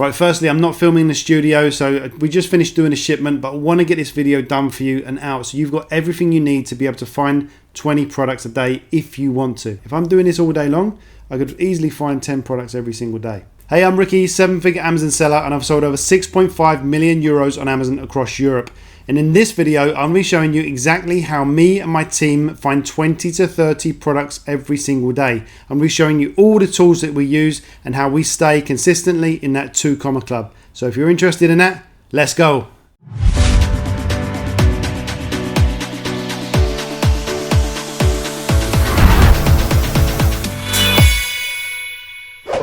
Right, firstly, I'm not filming in the studio, so we just finished doing a shipment, but I want to get this video done for you and out, so you've got everything you need to be able to find 20 products a day if you want to. If I'm doing this all day long, I could easily find 10 products every single day. Hey, I'm Ricky, 7-figure Amazon seller, and I've sold over 6.5 million euros on Amazon across Europe. And in this video, I'll be showing you exactly how me and my team find 20 to 30 products every single day. I'll be showing you all the tools that we use and how we stay consistently in that 2 comma club. So if you're interested in that, let's go.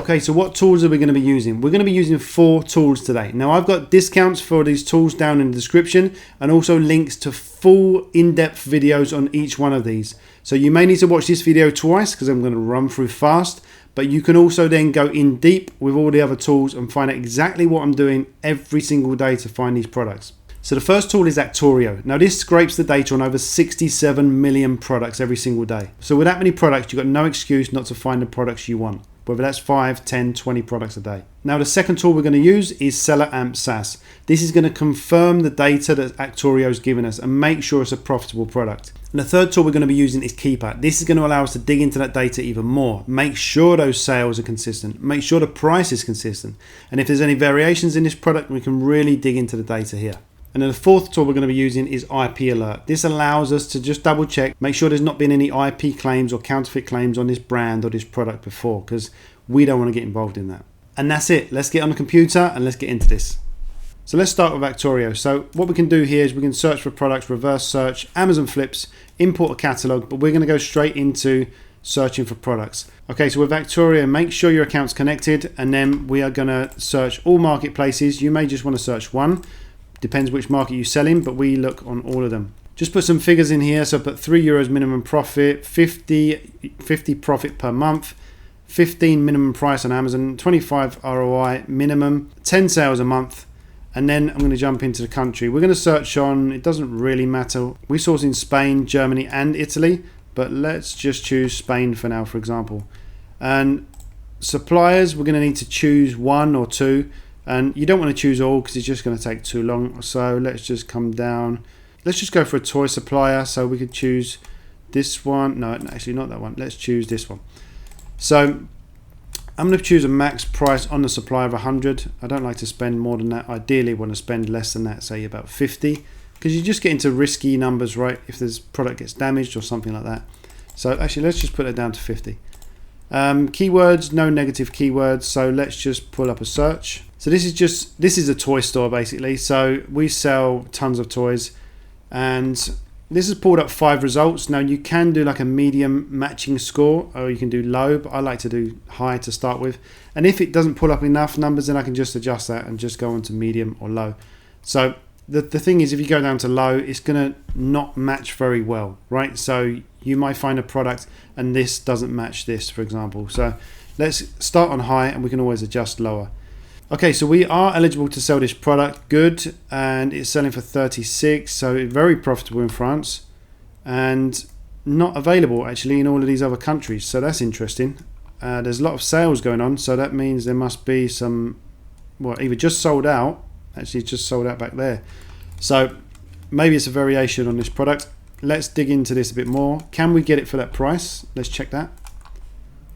Okay, so what tools are we going to be using? We're going to be using 4 tools today. Now, I've got discounts for these tools down in the description and also links to full in-depth videos on each one of these. So you may need to watch this video twice because I'm going to run through fast, but you can also then go in deep with all the other tools and find out exactly what I'm doing every single day to find these products. So the first tool is Actorio. Now this scrapes the data on over 67 million products every single day. So with that many products, you've got no excuse not to find the products you want, whether that's 5, 10, 20 products a day. Now the second tool we're going to use is Seller Amp SAS. This is going to confirm the data that Actorio has given us and make sure it's a profitable product. And the third tool we're going to be using is Keeper. This is going to allow us to dig into that data even more. Make sure those sales are consistent. Make sure the price is consistent. And if there's any variations in this product, we can really dig into the data here. And then the fourth tool we're going to be using is IP Alert. This allows us to just double check, make sure there's not been any IP claims or counterfeit claims on this brand or this product before, because we don't want to get involved in that. And that's it. Let's get on the computer and let's get into this. So let's start with Actorio. So what we can do here is we can search for products, reverse search, Amazon flips, import a catalog, but we're going to go straight into searching for products. Okay, so with Actorio, make sure your account's connected, and then we are going to search all marketplaces. You may just want to search one. Depends which market you sell in, but we look on all of them. Just put some figures in here. So put 3 euros minimum profit, 50 profit per month, 15 minimum price on Amazon, 25 ROI minimum, 10 sales a month. And then I'm going to jump into the country. We're going to search on, it doesn't really matter. We source in Spain, Germany and Italy, but let's just choose Spain for now, for example. And suppliers, we're going to need to choose 1 or 2. And you don't want to choose all because it's just going to take too long. So let's just come down. Let's just go for a toy supplier. So we could choose this one. No, actually not that one. Let's choose this one. So I'm going to choose a max price on the supplier of 100. I don't like to spend more than that. Ideally want to spend less than that, say about 50. Because you just get into risky numbers, right? If this product gets damaged or something like that. So actually let's just put it down to 50. Keywords, no negative keywords. So let's just pull up a search. So this is a toy store basically. So we sell tons of toys, and this has pulled up 5 results. Now you can do like a medium matching score, or you can do low, but I like to do high to start with. And if it doesn't pull up enough numbers, then I can just adjust that and just go on to medium or low. So the thing is, if you go down to low, it's gonna not match very well, right? So you might find a product and this doesn't match this, for example. So let's start on high, and we can always adjust lower. Okay, so we are eligible to sell this product, good, and it's selling for 36, so it's very profitable in France, and not available actually in all of these other countries, so that's interesting. There's a lot of sales going on, so that means there must be some, well, either just sold out, actually just sold out back there. So maybe it's a variation on this product. Let's dig into this a bit more. Can we get it for that price? Let's check that.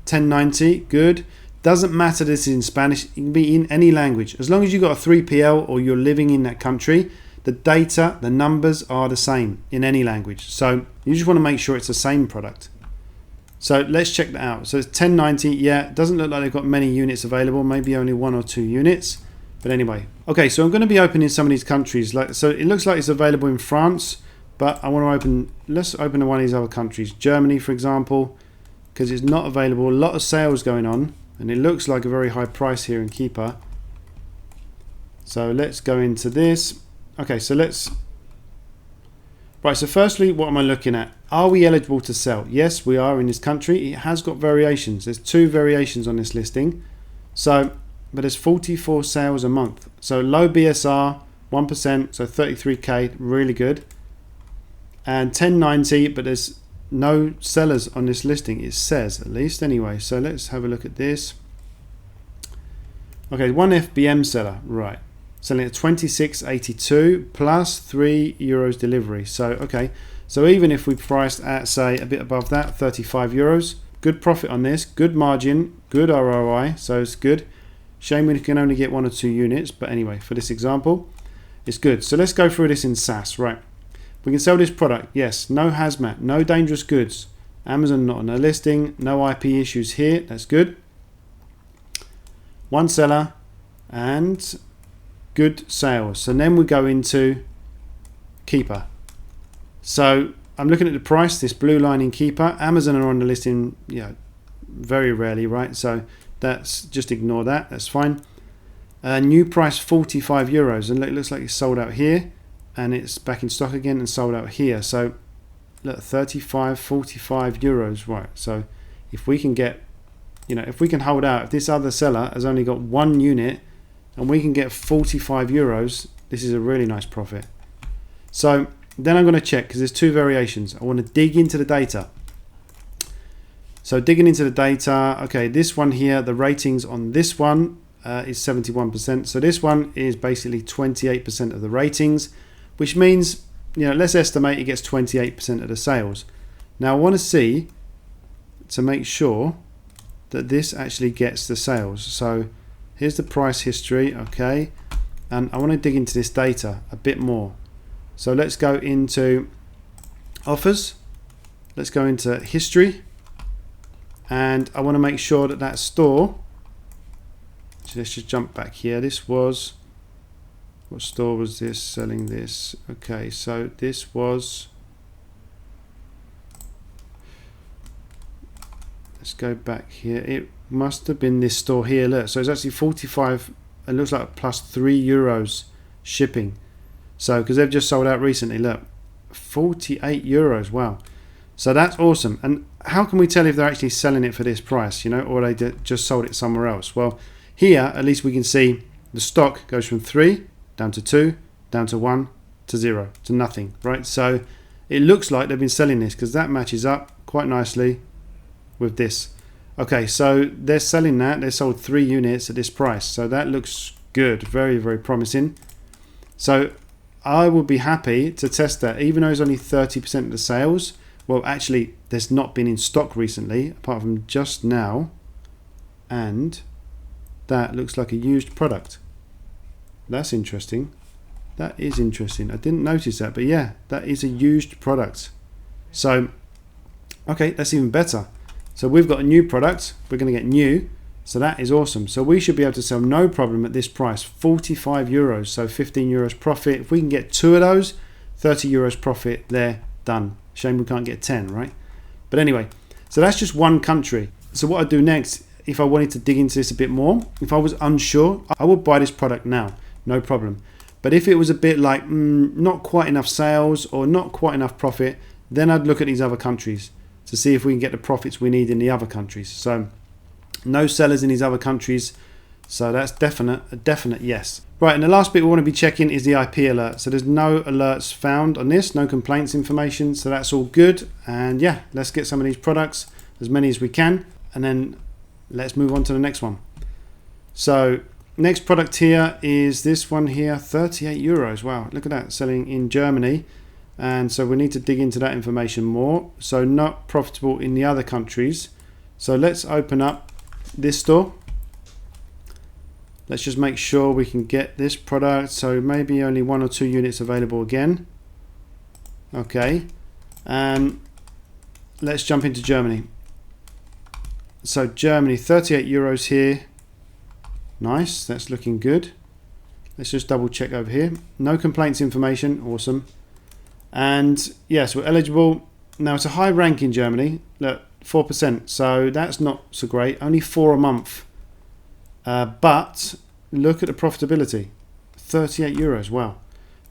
10.90, good. Doesn't matter this is in Spanish, it can be in any language. As long as you've got a 3PL or you're living in that country, the data, the numbers are the same in any language. So you just want to make sure it's the same product. So let's check that out. So it's 10.90, yeah, it doesn't look like they've got many units available, maybe only 1 or 2 units. But anyway, okay, so I'm going to be opening some of these countries. So it looks like it's available in France, but I want to open, let's open one of these other countries. Germany, for example, because it's not available. A lot of sales going on. And it looks like a very high price here in Keeper. So let's go into this. Okay, so right, so firstly, what am I looking at? Are we eligible to sell? Yes, we are in this country. It has got variations. There's 2 variations on this listing. So, but there's 44 sales a month. So low BSR, 1%, so 33K, really good. And 10.90, but there's no sellers on this listing, it says, at least anyway. So let's have a look at this. Okay, one FBM seller, right, selling at 26.82 plus €3 delivery. So okay, so even if we priced at, say, a bit above that, €35, good profit on this, good margin, good ROI, so it's good. Shame we can only get 1 or 2 units, but anyway, for this example, it's good. So let's go through this in SAS, right? We can sell this product, yes, no hazmat, no dangerous goods, Amazon not on a listing, no IP issues here, that's good. One seller and good sales. So then we go into Keeper. So I'm looking at the price, this blue line in Keeper. Amazon are on the listing, very rarely, right? So that's, just ignore that, that's fine. New price €45, and it looks like it's sold out here, and it's back in stock again and sold out here. So look, 35, €45, right? So if we can get, if we can hold out, if this other seller has only got 1 unit and we can get €45, this is a really nice profit. So then I'm going to check, because there's 2 variations. I want to dig into the data. So digging into the data, okay, this one here, the ratings on this one is 71%. So this one is basically 28% of the ratings, which means, let's estimate it gets 28% of the sales. Now I want to see, to make sure that this actually gets the sales. So here's the price history, okay, and I want to dig into this data a bit more. So let's go into offers, let's go into history, and I want to make sure that that store, so let's just jump back here. This was, what store was this selling this? Okay, so this was, let's go back here. It must have been this store here. Look, so it's actually 45. It looks like plus €3 shipping. So because they've just sold out recently. Look, €48. Wow. So that's awesome. And how can we tell if they're actually selling it for this price? Or they just sold it somewhere else? Well, here at least we can see the stock goes from 3 down to 2 down to 1 to 0 to nothing. Right. So it looks like they've been selling this, because that matches up quite nicely with this. Okay, so they're selling that. They sold 3 units at this price, so that looks good, very, very promising. So I would be happy to test that, even though it's only 30% of the sales. Well, actually, there's not been in stock recently, apart from just now, and that looks like a used product. That's interesting. That is interesting. I didn't notice that, but yeah, that is a used product. So okay, that's even better. So we've got a new product, we're going to get new, so that is awesome. So we should be able to sell no problem at this price, €45, so €15 profit. If we can get 2 of those, €30 profit, there, done. Shame we can't get 10, right? But anyway, so that's just one country. So what I'd do next, if I wanted to dig into this a bit more, if I was unsure, I would buy this product now, no problem. But if it was a bit like not quite enough sales or not quite enough profit, then I'd look at these other countries to see if we can get the profits we need in the other countries. So no sellers in these other countries, so that's a definite yes. Right, and the last bit we want to be checking is the IP alert. So there's no alerts found on this, no complaints information, so that's all good. And yeah, let's get some of these products, as many as we can, and then let's move on to the next one. So next product here is this one here, €38. Wow, look at that, selling in Germany. And so we need to dig into that information more. So not profitable in the other countries. So let's open up this store. Let's just make sure we can get this product. So maybe only 1 or 2 units available again. Okay. Let's jump into Germany. So Germany, €38 here. Nice, that's looking good. Let's just double check over here. No complaints information, awesome. And yes, we're eligible. Now it's a high rank in Germany, look, 4%, so that's not so great, only 4 a month. But look at the profitability, €38, wow.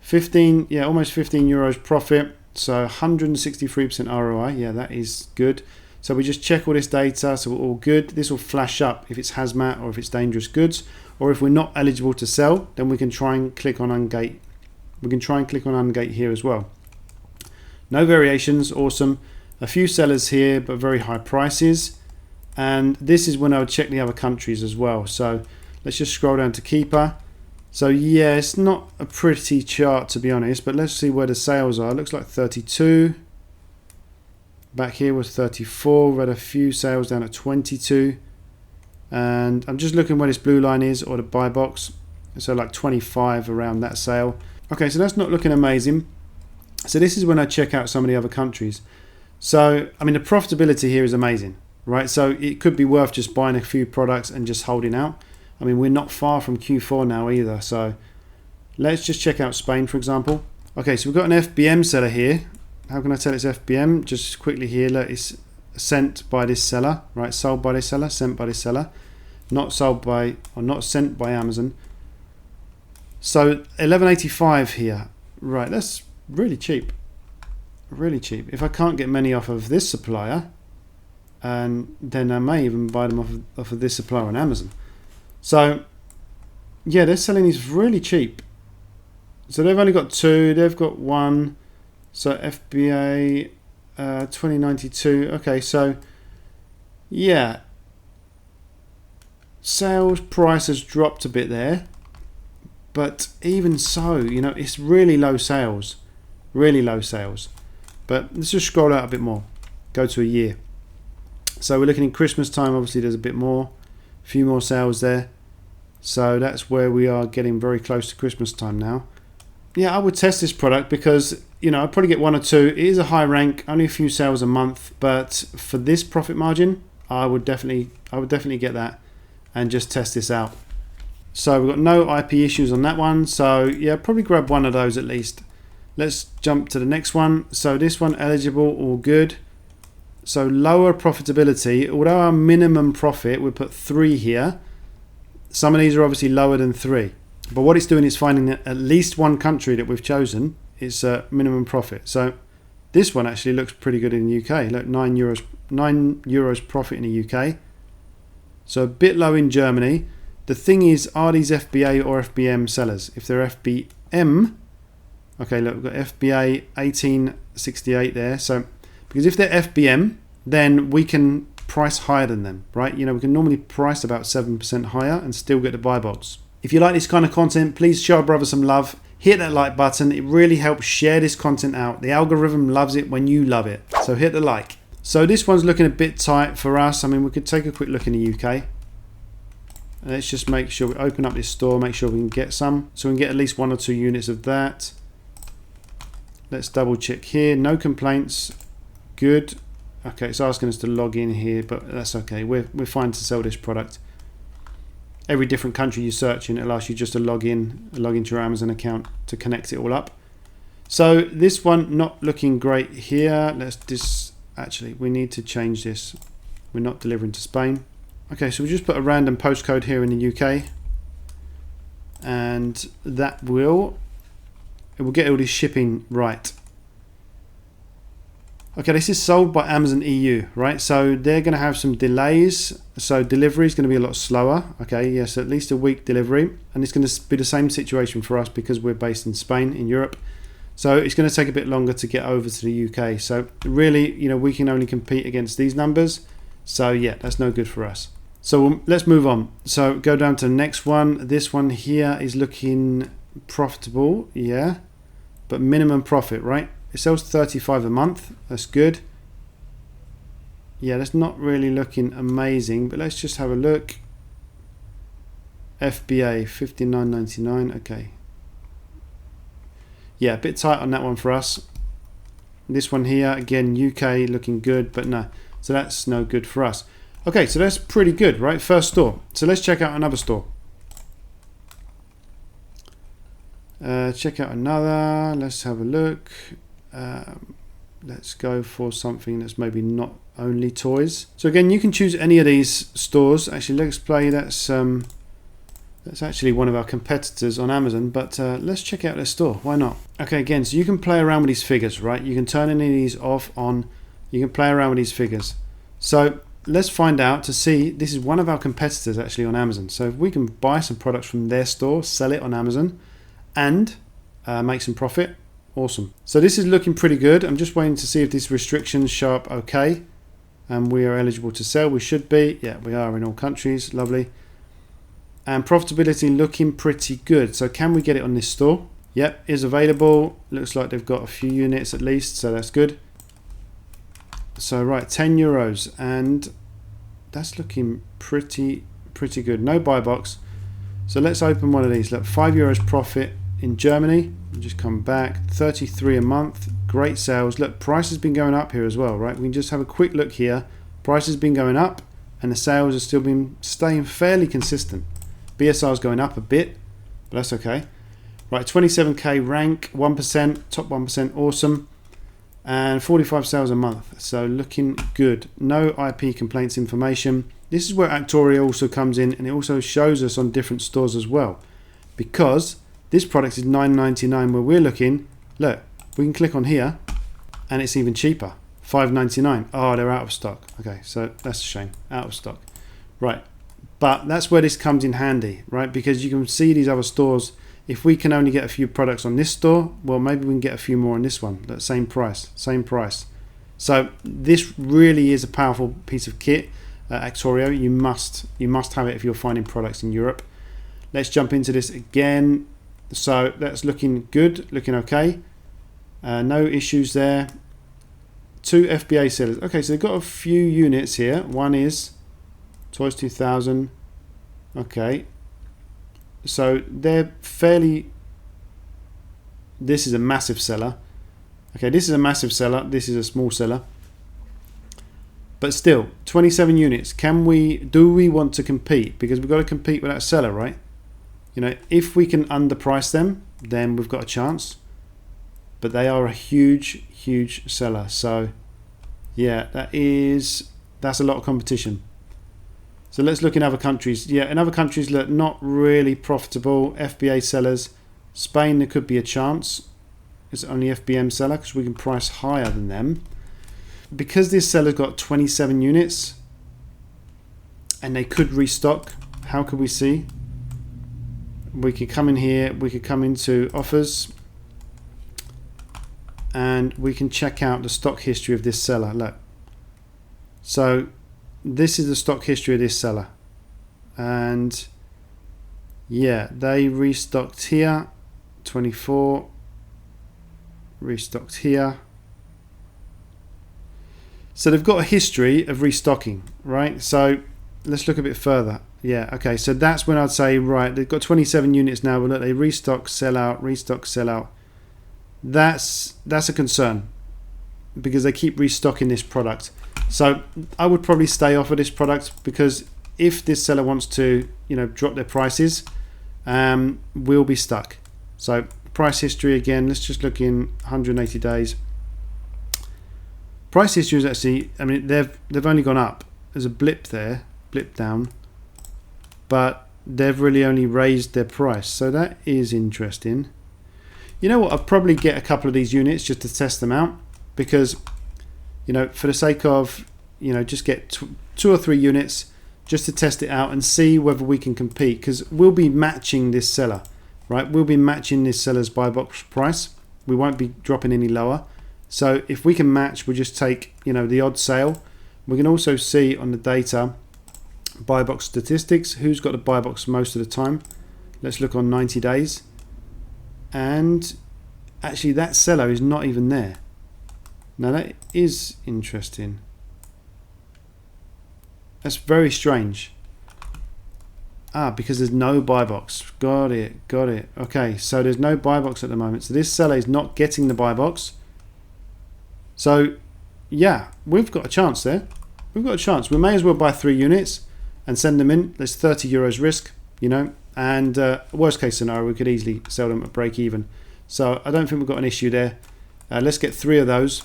15, yeah, almost €15 profit, so 163% ROI, yeah, that is good. So we just check all this data, so we're all good. This will flash up if it's hazmat or if it's dangerous goods, or if we're not eligible to sell, then we can try and click on ungate. We can try and click on ungate here as well. No variations, awesome. A few sellers here, but very high prices. And this is when I would check the other countries as well. So Let's just scroll down to keeper. So yeah, it's not a pretty chart to be honest, but let's see where the sales are. It looks like 32. Back here was 34. We had a few sales down at 22. And I'm just looking where this blue line is, or the buy box. So like 25 around that sale. Okay, so that's not looking amazing. So this is when I check out some of the other countries. So, I mean, the profitability here is amazing, right? So it could be worth just buying a few products and just holding out. I mean, we're not far from Q4 now either. So let's just check out Spain, for example. Okay, so we've got an FBM seller here. How can I tell it's FBM? Just quickly here, look, it's sent by this seller, right? Sold by this seller, sent by this seller. Not sold by, or not sent by Amazon. So 11.85 here. Right, that's really cheap. Really cheap. If I can't get many off of this supplier, and then I may even buy them off of this supplier on Amazon. So yeah, they're selling these really cheap. So they've only got 2, they've got 1. So FBA 2092. Okay, so yeah, sales price has dropped a bit there, but even so, you know, it's really low sales, really low sales. But let's just scroll out a bit more, go to a year. So we're looking in Christmas time. Obviously there's a bit more, a few more sales there. So that's where we are getting very close to Christmas time now. Yeah, I would test this product because, you know, I'd probably get 1 or 2. It is a high rank, only a few sales a month, but for this profit margin, I would definitely get that and just test this out. So we've got no IP issues on that one. So yeah, probably grab 1 of those at least. Let's jump to the next one. So this one, eligible, all good. So lower profitability, although our minimum profit, we put 3 here. Some of these are obviously lower than 3. But what it's doing is finding that at least one country that we've chosen is minimum profit. So this one actually looks pretty good in the UK. Look, €9 profit in the UK. So a bit low in Germany. The thing is, are these FBA or FBM sellers? If they're FBM, okay, look, we've got FBA 1868 there. So because if they're FBM, then we can price higher than them, right? You know, we can normally price about 7% higher and still get the buy box. If you like this kind of content, please show our brother some love. Hit that like button. It really helps share this content out. The algorithm loves it when you love it. So hit the like. So this one's looking a bit tight for us. I mean, we could take a quick look in the UK. Let's just make sure we open up this store, make sure we can get some. So we can get at least 1 or 2 units of that. Let's double check here. No complaints. Good. Okay, it's asking us to log in here, but that's okay. We're fine to sell this product. Every different country you search in, it allows you just to log into your Amazon account to connect it all up. So this one not looking great here. Actually, we need to change this. We're not delivering to Spain. Okay, so we just put a random postcode here in the UK, and it will get all this shipping right. Okay, this is sold by Amazon EU, right? So they're going to have some delays. So delivery is going to be a lot slower. Okay, yes, at least a week delivery. And it's going to be the same situation for us because we're based in Spain, in Europe. So it's going to take a bit longer to get over to the UK. So really, you know, we can only compete against these numbers. So yeah, that's no good for us. So let's move on. So go down to the next one. This one here is looking profitable, yeah, but minimum profit, right? It sells 35 a month. That's good. Yeah, that's not really looking amazing, but let's just have a look. FBA 59.99. Okay. Yeah, a bit tight on that one for us. This one here, again, UK looking good, but no. So that's no good for us. Okay, so that's pretty good, right? First store. So let's check out another store. Check out another. Let's have a look. Let's go for something that's maybe not only toys. So again, you can choose any of these stores. Actually, let's play. That's actually one of our competitors on Amazon, but let's check out their store. Why not? Okay, again, so you can play around with these figures, right? You can turn any of these off, on. You can play around with these figures. So let's find out to see. This is one of our competitors actually on Amazon. So if we can buy some products from their store, sell it on Amazon, and make some profit. Awesome. So this is looking pretty good. I'm just waiting to see if these restrictions show up okay. And we are eligible to sell. We should be. Yeah, we are in all countries. Lovely. and profitability looking pretty good. So can we get it on this store? Yep, is available. Looks like they've got a few units at least, so that's good. So right, €10, and that's looking pretty good. No buy box. So let's open one of these. Look, €5 profit in Germany. Just come back, 33 a month. Great sales. Look, price has been going up here as well, right? We can just have a quick look here. Price has been going up, and the sales have still been staying fairly consistent. BSR is going up a bit, but that's okay. Right, 27k rank, 1%, top 1%, awesome. And 45 sales a month, so looking good. No IP complaints information. This is where Actorio also comes in, and it also shows us on different stores as well. Because this product is $9.99 where we're looking. Look, we can click on here, and it's even cheaper, $5.99. Oh, they're out of stock. Okay, so that's a shame, out of stock. Right, but that's where this comes in handy, right? Because you can see these other stores. If we can only get a few products on this store, well, maybe we can get a few more on this one. That same price, same price. So this really is a powerful piece of kit. Actorio, you must have it if you're finding products in Europe. Let's jump into this again. So that's looking good, looking okay. No issues there. 2 FBA sellers. Okay, so they've got a few units here. One is Toys 2000. Okay. So they're fairly, this is a massive seller. Okay, this is a massive seller, this is a small seller. But still, 27 units. Do we want to compete? Because we've got to compete with that seller, right? You know, if we can underprice them, then we've got a chance. But they are a huge seller. So yeah, that's a lot of competition. So let's look in other countries. Yeah, in other countries, look, not really profitable. FBA sellers. Spain, there could be a chance. It's only FBM seller because we can price higher than them. Because this seller's got 27 units and they could restock, how could we see? We could come in here, we could come into offers, and we can check out the stock history of this seller. Look. So this is the stock history of this seller, and yeah, they restocked here, 24, restocked here. So they've got a history of restocking, right? So let's look a bit further. Yeah, okay, so that's when I'd say, right, they've got 27 units now, but look, they restock, sell out, restock, sell out. That's a concern because they keep restocking this product. So I would probably stay off of this product, because if this seller wants to, you know, drop their prices, we'll be stuck. So price history again, let's just look in 180 days. Price history is actually, I mean, they've only gone up. There's a blip there, blip down, but they've really only raised their price. So that is interesting. You know what? I'll probably get a couple of these units just to test them out, because, you know, for the sake of, you know, just get 2 or 3 units just to test it out and see whether we can compete, because we'll be matching this seller, right? We'll be matching this seller's buy box price. We won't be dropping any lower. So if we can match, we'll just take, you know, the odd sale. We can also see on the data, buy box statistics, who's got the buy box most of the time. Let's look on 90 days. And actually that seller is not even there. Now that is interesting. That's very strange. Because there's no buy box. Got it. Okay, so there's no buy box at the moment. So this seller is not getting the buy box. So yeah, we've got a chance there. We've got a chance. We may as well buy 3 units and send them in. There's €30 risk, you know, and worst case scenario, we could easily sell them at break even. So I don't think we've got an issue there. Let's get 3 of those.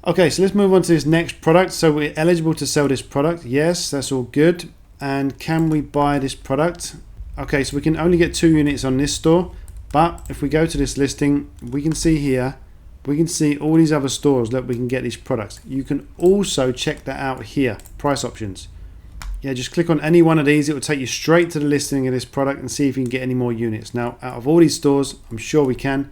Okay, so let's move on to this next product. So we're eligible to sell this product. Yes, that's all good. And can we buy this product? Okay, so we can only get 2 units on this store, but if we go to this listing, we can see here, we can see all these other stores that we can get these products. You can also check that out here, price options. Yeah, just click on any one of these. It will take you straight to the listing of this product and see if you can get any more units. Now, out of all these stores, I'm sure we can.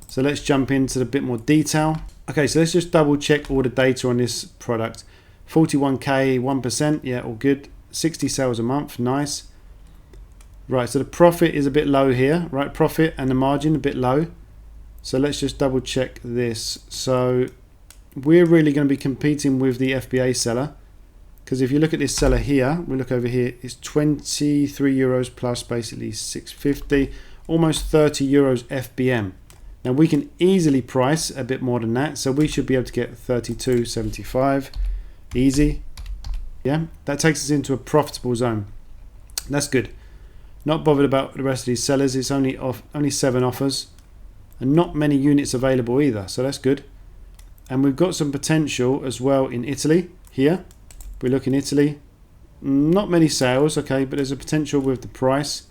So let's jump into a bit more detail. Okay, so let's just double check all the data on this product. 41k, 1%, yeah, all good. 60 sales a month, nice. Right, so the profit is a bit low here, right? Profit and the margin a bit low. So let's just double check this. So we're really going to be competing with the FBA seller, because if you look at this seller here, we look over here, it's 23 euros plus basically 650, almost 30 euros FBM. Now we can easily price a bit more than that, so we should be able to get 32.75 easy. Yeah, that takes us into a profitable zone. That's good. Not bothered about the rest of these sellers. It's only 7 offers and not many units available either, so that's good. And we've got some potential as well in Italy here. We look in Italy, not many sales, okay, but there's a potential with the price.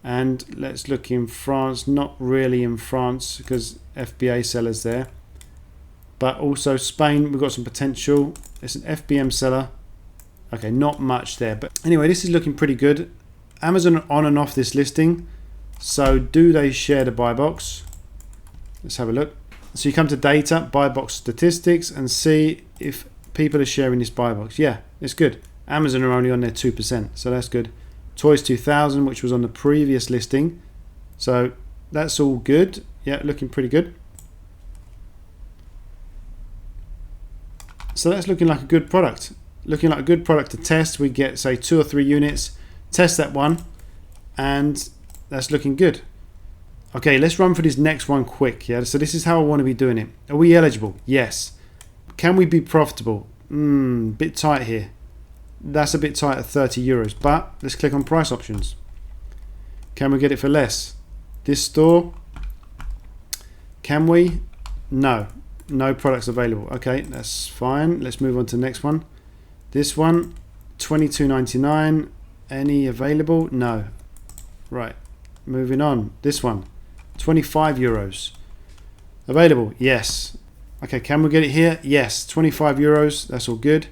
And let's look in France, not really in France because FBA sellers there, but also Spain, we've got some potential. It's an FBM seller, okay, not much there, but anyway, this is looking pretty good. Amazon are on and off this listing, so do they share the buy box? Let's have a look. So you come to data, buy box statistics, and see if people are sharing this buy box. Yeah, it's good. Amazon are only on there 2%, so that's good. Toys 2000, which was on the previous listing, so that's all good. Yeah, looking pretty good. So that's looking like a good product. Looking like a good product to test. We get, say, 2 or 3 units, test that one, and that's looking good. Okay, let's run for this next one quick. Yeah, so this is how I want to be doing it. Are we eligible? Yes. Can we be profitable? Bit tight here. That's a bit tight at 30 euros, but let's click on price options. Can we get it for less? This store, can we? No products available. Okay, that's fine. Let's move on to the next one. This one, 22.99. Any available? No. Right, moving on. This one, 25 euros. Available? Yes. Okay, can we get it here? Yes, 25 euros. That's all good.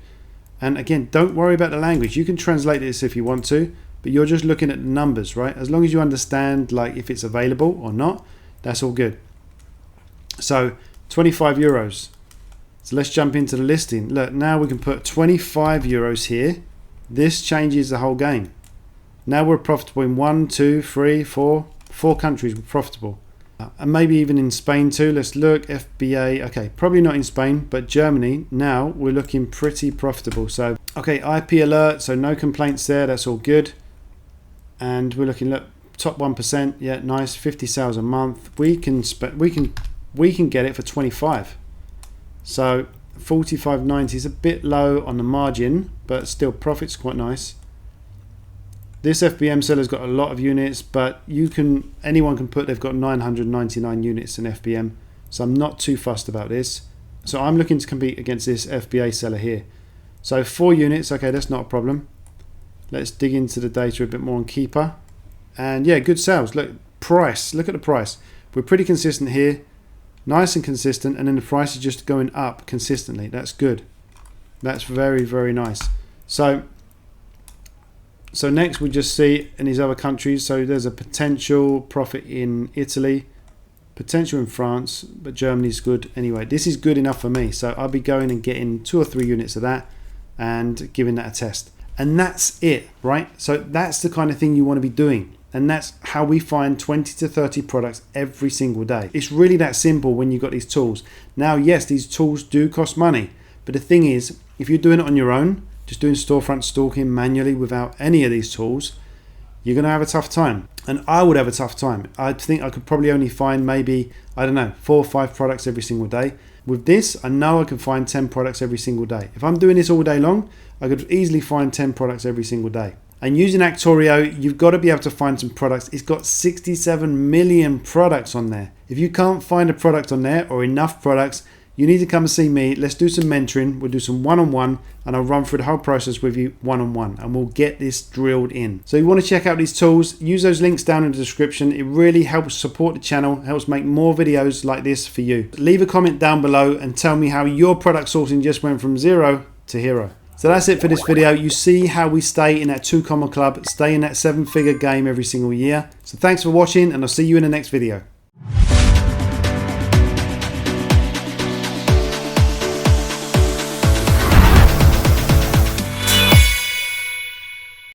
And again, don't worry about the language. You can translate this if you want to, but you're just looking at the numbers, right? As long as you understand like if it's available or not, that's all good. So 25 euros. So let's jump into the listing. Look, now we can put 25 euros here. This changes the whole game. Now we're profitable in 1, 2, 3, 4 countries. We're profitable. And maybe even in Spain too. Let's look. FBA. Okay, probably not in Spain, but Germany. Now we're looking pretty profitable. So okay, IP alert. So no complaints there. That's all good. And we're looking. Look, top 1%. Yeah, nice. 50 sales a month. We can get it for 25. So 45.90 is a bit low on the margin, but still profit's quite nice. This FBM seller's got a lot of units, but anyone can put they've got 999 units in FBM, so I'm not too fussed about this. So I'm looking to compete against this FBA seller here. So 4 units, okay, that's not a problem. Let's dig into the data a bit more on Keeper. And yeah, good sales. Look, price, look at the price. We're pretty consistent here, nice and consistent, and then the price is just going up consistently. That's good. That's very, very nice. So next we just see in these other countries, so there's a potential profit in Italy, potential in France, but Germany's good. Anyway, this is good enough for me. So I'll be going and getting 2 or 3 units of that and giving that a test. And that's it, right? So that's the kind of thing you want to be doing. And that's how we find 20 to 30 products every single day. It's really that simple when you've got these tools. Now, yes, these tools do cost money, but the thing is, if you're doing it on your own, just doing storefront stalking manually without any of these tools, you're going to have a tough time. And I would have a tough time. I think I could probably only find maybe, I don't know, 4 or 5 products every single day. With this, I know I can find 10 products every single day. If I'm doing this all day long, I could easily find 10 products every single day. And using Actorio, you've got to be able to find some products. It's got 67 million products on there. If you can't find a product on there or enough products, you need to come and see me. Let's do some mentoring. We'll do some one-on-one, and I'll run through the whole process with you one-on-one, and we'll get this drilled in. So you want to check out these tools, use those links down in the description. It really helps support the channel, helps make more videos like this for you. Leave a comment down below and tell me how your product sourcing just went from 0 to hero. So that's it for this video. You see how we stay in that 2 comma club, stay in that 7-figure game every single year. So thanks for watching, and I'll see you in the next video.